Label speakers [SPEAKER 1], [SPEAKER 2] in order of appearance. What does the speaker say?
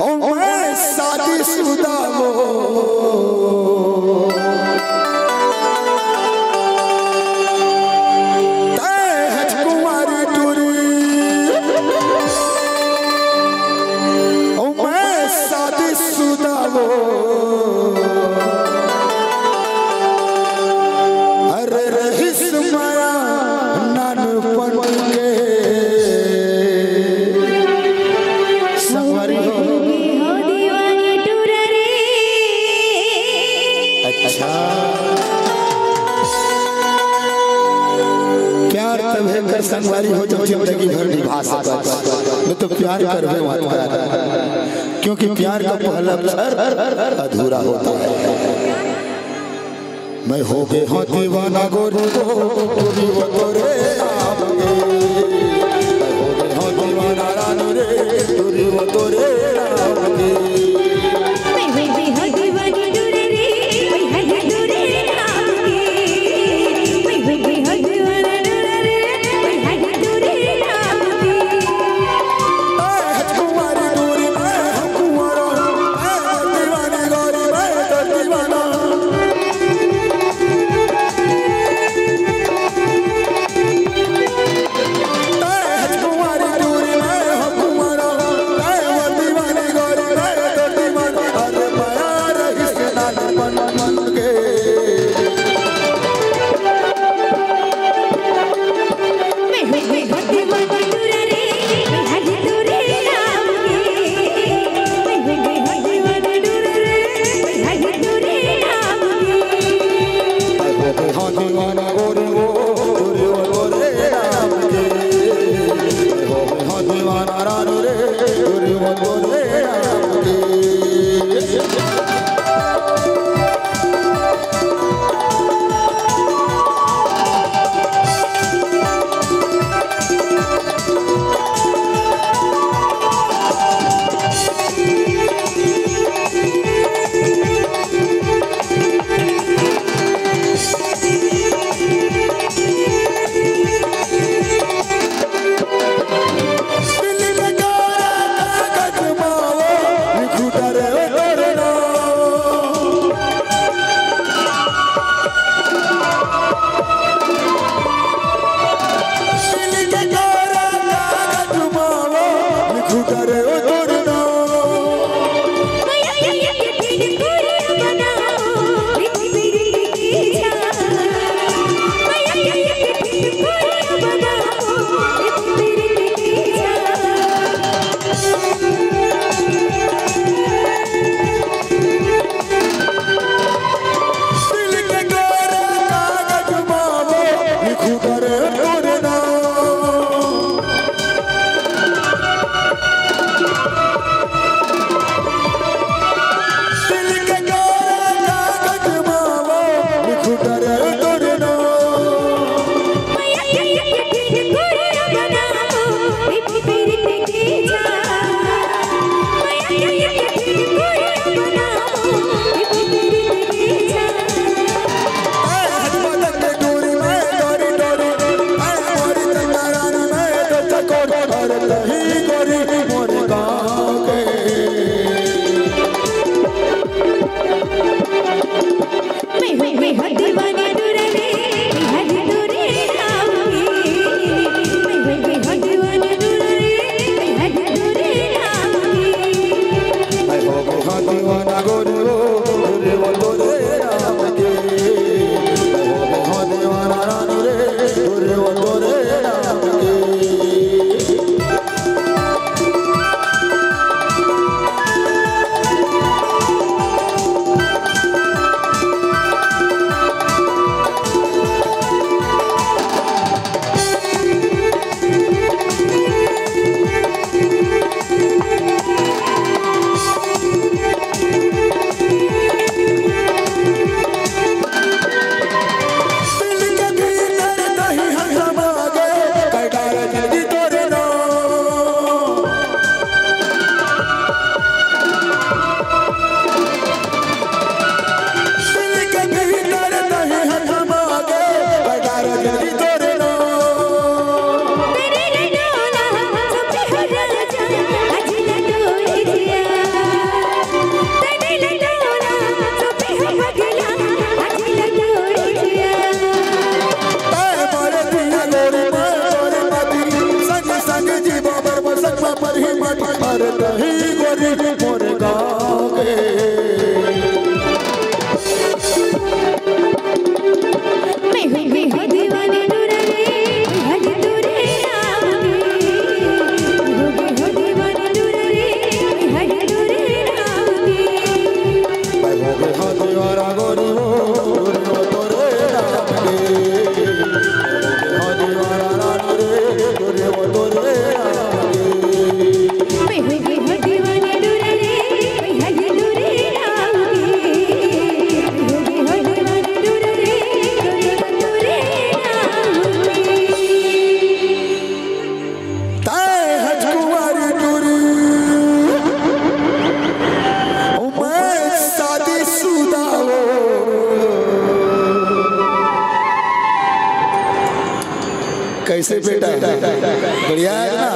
[SPEAKER 1] ओ मैं शादीशुदा वो कुंवारी टूरी। ओ मैं शादीशुदा वो अरे रहीस माया नानपन के संगवारी हो दीवानी टूर रे। अच्छा प्यार तब है कर संगवारी हो जब जिंदगी भर निभा सकता। मैं तो प्यार करवे मत कर, क्योंकि प्यार का पहला अक्षर अधूरा होता है। मैं हो गए हाँ दीवाना गोरी को गोरी वो तोरे नाम के। मैं हो गए हाँ दीवाना रानू रे गोरी वो तोरे नाम के।
[SPEAKER 2] मैं हो गई हाँ दीवानी टूरे रे मैं है टूरे नाम के। मैं हो गई हाँ दीवाना टूरे रे मैं है टूरे नाम के।
[SPEAKER 1] कुंवारी दूरी मैं कुंवारा दीवानी गोरी मैं तो दीवाना। डोरी मोर गाँव के
[SPEAKER 2] मैं हो दीवानी डोरे रे हद डोरे नाम के हो दीवानी डोरे रे हद डोरे नाम के
[SPEAKER 1] मैं हो दीवाना गोरी हो तोरे नाम के हो दीवाना रानू रे तोरे नाम के कैसे बेटा बढ़िया है ना।